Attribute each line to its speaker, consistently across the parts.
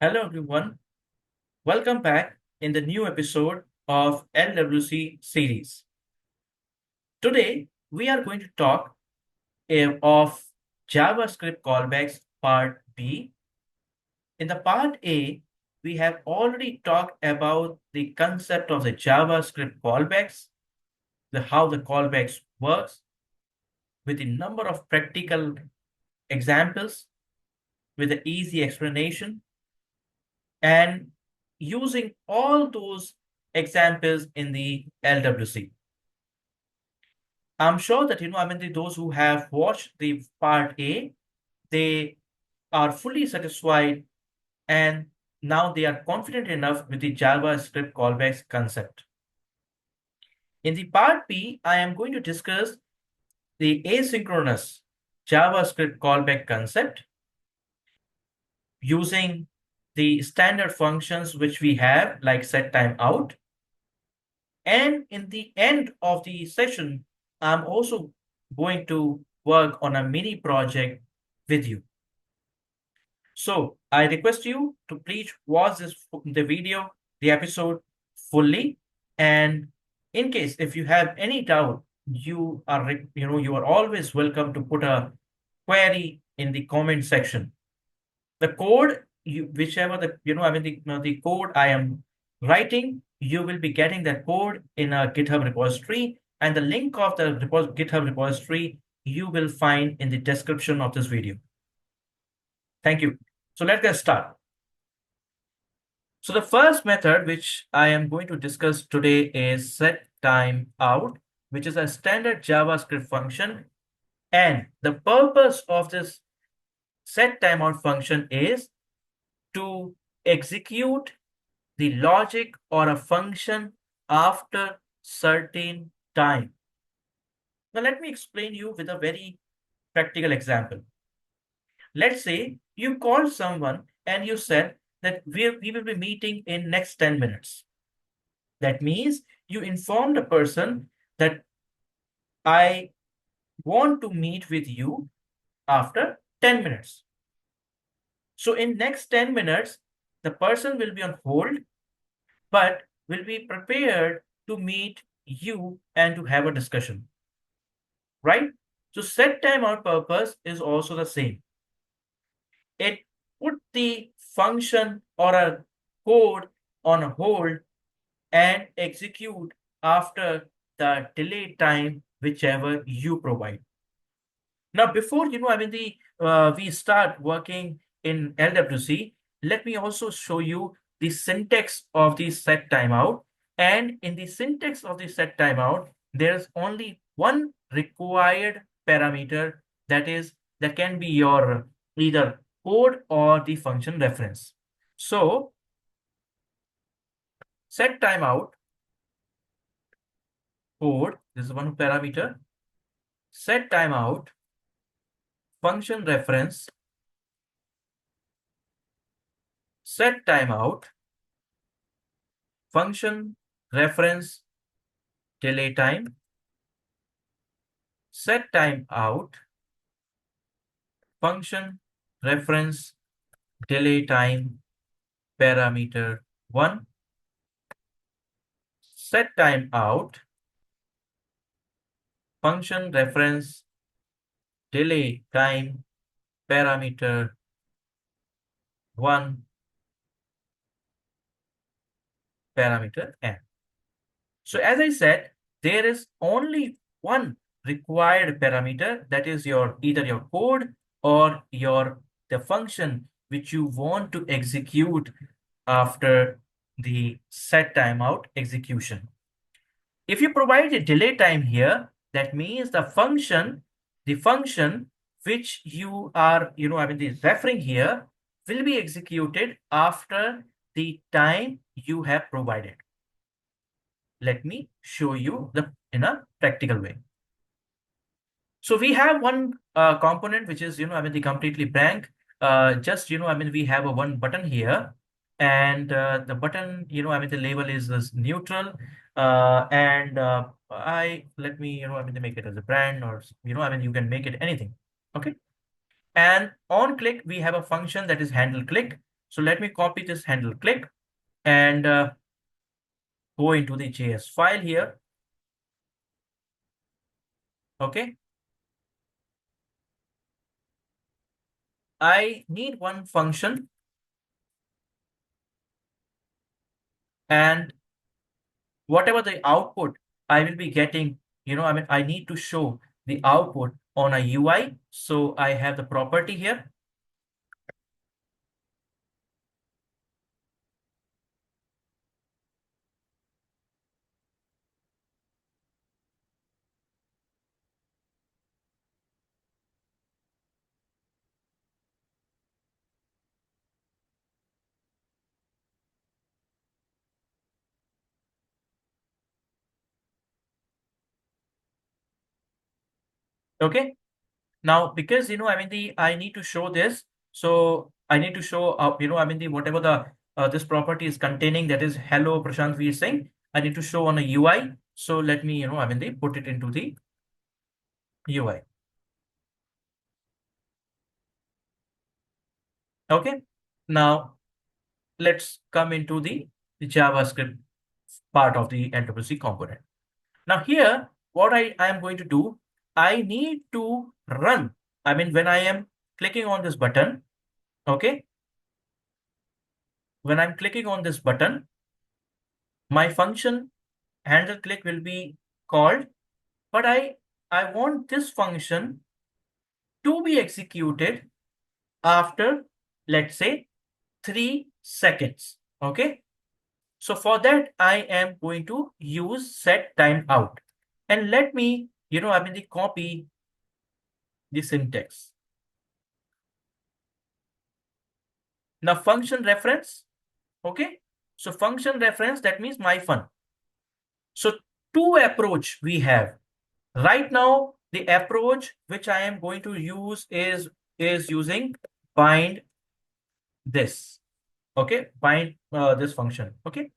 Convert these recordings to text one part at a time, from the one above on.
Speaker 1: Hello, everyone. Welcome back in the new episode of LWC series. Today, we are going to talk of JavaScript callbacks part B. In the part A, we have already talked about the concept of the JavaScript callbacks, how the callbacks works with a number of practical examples with an easy explanation and using all those examples in the LWC. I'm sure that, those who have watched the part A, they are fully satisfied and now they are confident enough with the JavaScript callbacks concept. In the part B, I am going to discuss the asynchronous JavaScript callback concept using the standard functions which we have like setTimeout. And in the end of the session, I'm also going to work on a mini project with you. So I request you to please watch the video, the episode fully. And in case if you have any doubt, you are always welcome to put a query in the comment section. The code, whichever the code I am writing, you will be getting that code in a GitHub repository, and the link of the GitHub repository you will find in the description of this video. Thank you. So let's get started. So the first method which I am going to discuss today is setTimeout, which is a standard JavaScript function. And the purpose of this setTimeout function is to execute the logic or a function after certain time. Now let me explain you with a very practical example. Let's say you called someone and you said that we will be meeting in next 10 minutes. That means you informed a person that I want to meet with you after 10 minutes. So in next 10 minutes, the person will be on hold, but will be prepared to meet you and to have a discussion, right? So setTimeout purpose is also the same. It put the function or a code on a hold and execute after the delay time whichever you provide. Now, before we start working in LWC, let me also show you the syntax of the setTimeout. And in the syntax of the setTimeout, there's only one required parameter that can be your either code or the function reference. So setTimeout code, this is one parameter. setTimeout function reference, setTimeout function reference delay time, setTimeout function reference delay time parameter 1, setTimeout function reference delay time parameter 1 parameter n. So as I said, there is only one required parameter, that is either your code or the function which you want to execute after the setTimeout execution. If you provide a delay time here, that means the function which you are referring here will be executed after the time you have provided. Let me show you in a practical way. So we have one component which is the completely blank. We have a one button here, and the button the label is this neutral, and let me make it as a brand, or you can make it anything. Okay. And on click we have a function that is handle click. So let me copy this handle click and go into the JS file here. Okay. I need one function, and whatever the output I will be getting, I need to show the output on a UI. So I have the property here. Okay. Now, because I need to show this, so I need to show the whatever the this property is containing, that is hello Prashant Veer Singh. I need to show on a UI. So let me put it into the UI. Okay. Now let's come into the JavaScript part of the enterprise component. Now here, what I am going to do, I need to run. When I am clicking on this button, okay, when I'm clicking on this button, my function handle click will be called, but I want this function to be executed after, let's say, 3 seconds. Okay. So for that, I am going to use setTimeout. And let me, copy the syntax. Now function reference, okay? So function reference, that means my fun. So two approach we have. Right now, the approach which I am going to use is using bind this. Okay, bind this function. Okay.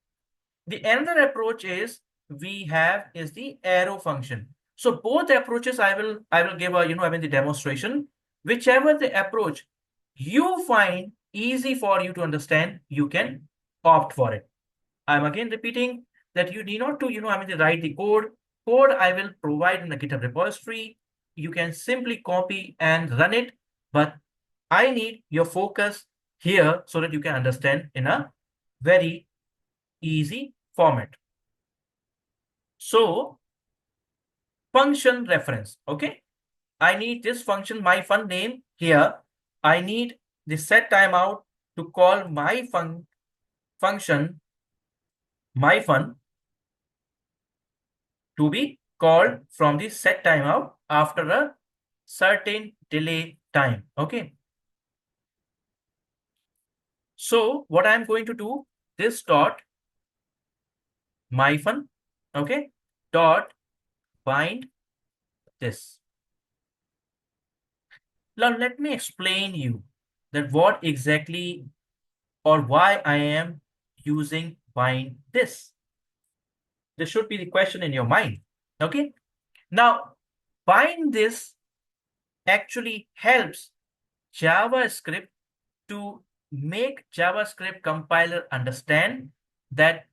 Speaker 1: The another approach is we have is the arrow function. So both approaches I will give a the demonstration. Whichever the approach you find easy for you to understand, you can opt for it. I'm again repeating that you need not to write the code. Code I will provide in the GitHub repository. You can simply copy and run it, but I need your focus here so that you can understand in a very easy format. So function reference, okay? I need this function, my fun name here. I need the set timeout to call my function, my fun, to be called from the set timeout after a certain delay time, okay? So what I'm going to do, this dot my fun, okay, dot bind this. Now let me explain you that what exactly or why I am using bind this. This should be the question in your mind. Okay. Now, bind this actually helps JavaScript to make JavaScript compiler understand that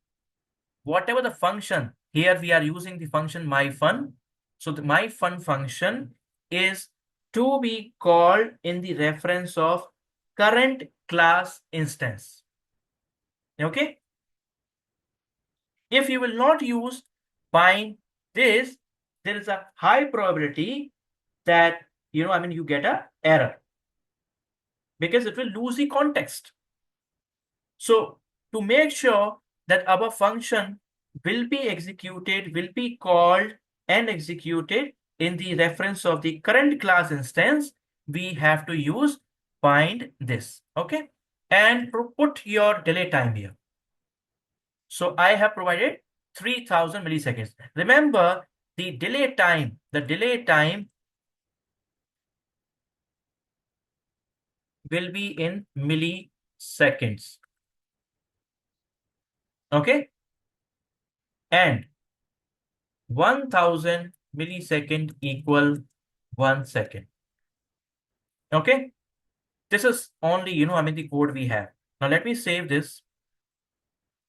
Speaker 1: whatever the function, here we are using the function myFun. So the myFun function is to be called in the reference of current class instance. Okay. If you will not use bind this, there is a high probability that you get a error because it will lose the context. So to make sure that our function will be executed, will be called and executed in the reference of the current class instance, we have to use bind this. Okay. And put your delay time here. So I have provided 3000 milliseconds. Remember the delay time will be in milliseconds. Okay. And 1000 millisecond equal 1 second. Okay. This is only, the code we have. Now let me save this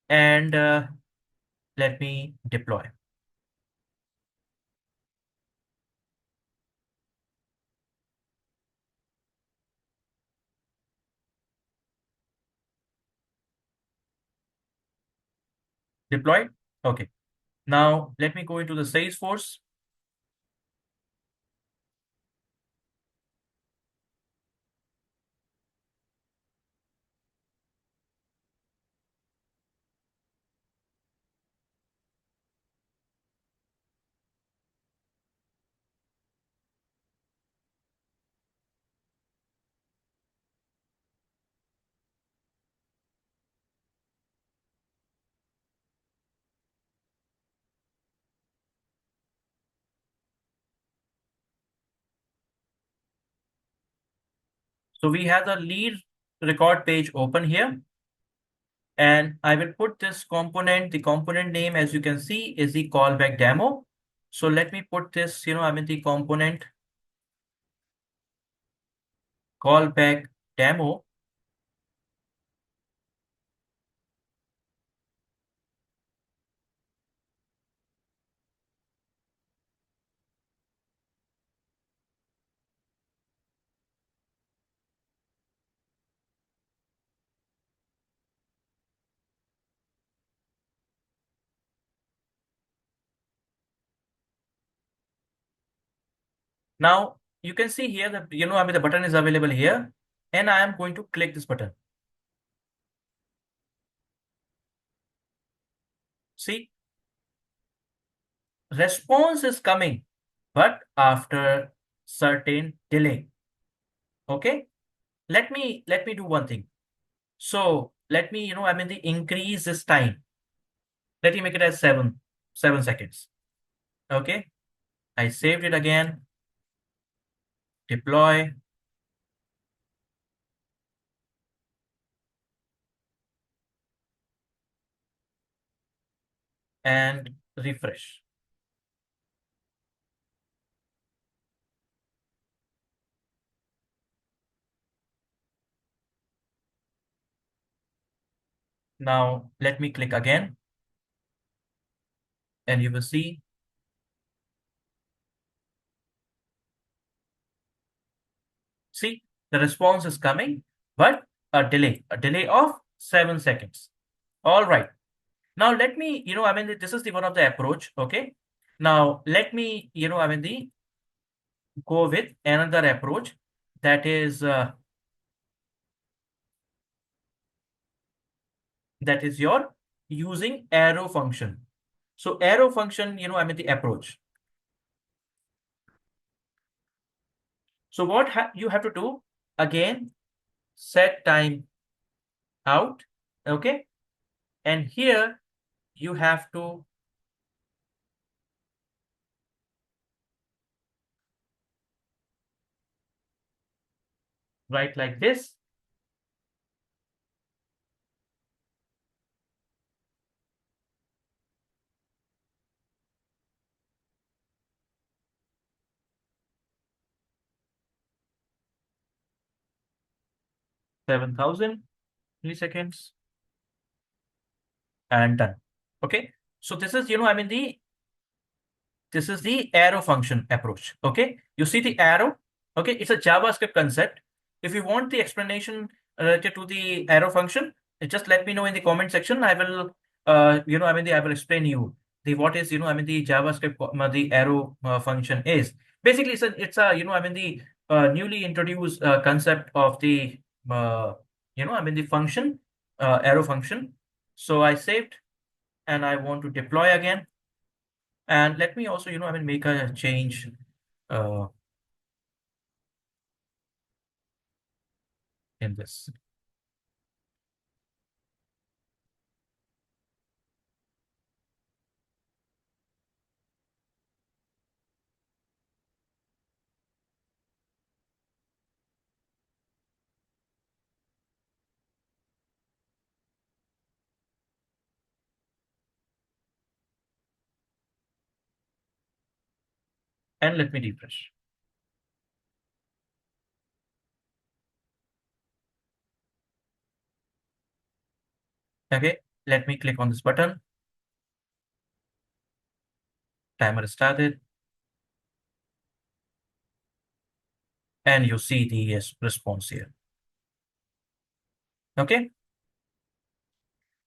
Speaker 1: and let me deploy. Deploy. Okay. Now let me go into the Salesforce. So we have the lead record page open here. And I will put this component, the component name, as you can see, is the callback demo. So let me put this, the component callback demo. Now you can see here that, the button is available here, and I am going to click this button. See, response is coming, but after certain delay. Okay, let me do one thing. So let me, the increase this time. Let me make it as 7 seconds. Okay, I saved it again, deploy, and refresh. Now let me click again, and you will see the response is coming, but a delay of 7 seconds. All right. Now let me, this is the one of the approach. Okay. Now let me, the go with another approach, that is your using arrow function. So arrow function, the approach. So what you have to do again, set time out. Okay. And here you have to write like this. 7,000 milliseconds and done. Okay. So this is, this is the arrow function approach. Okay. You see the arrow. Okay. It's a JavaScript concept. If you want the explanation related to the arrow function, just let me know in the comment section. I will, I will explain you the what is, the JavaScript, the arrow function is. Basically, it's a the newly introduced concept of the, the function, arrow function. So I saved and I want to deploy again. And let me also, make a change uh, in this. And let me refresh. Okay, let me click on this button. Timer started. And you see the yes response here. Okay.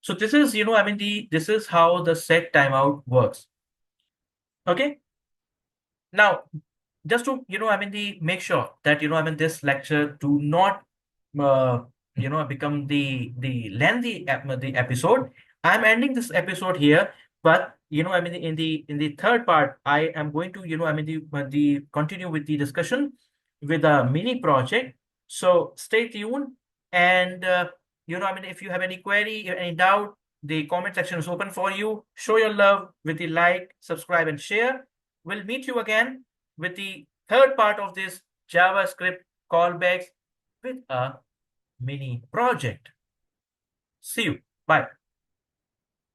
Speaker 1: So this is, I mean, this is how the set timeout works. Okay. Now, just to, I mean, make sure that, I mean, this lecture do not, uh, become the lengthy the episode. I'm ending this episode here, but, I mean, in the third part, I am going to, I mean, the continue with the discussion with a mini project. So stay tuned. And, I mean, if you have any query, any doubt, the comment section is open for you. Show your love with the like, subscribe, and share. We'll meet you again with the third part of this JavaScript callbacks with a mini project. See you. Bye.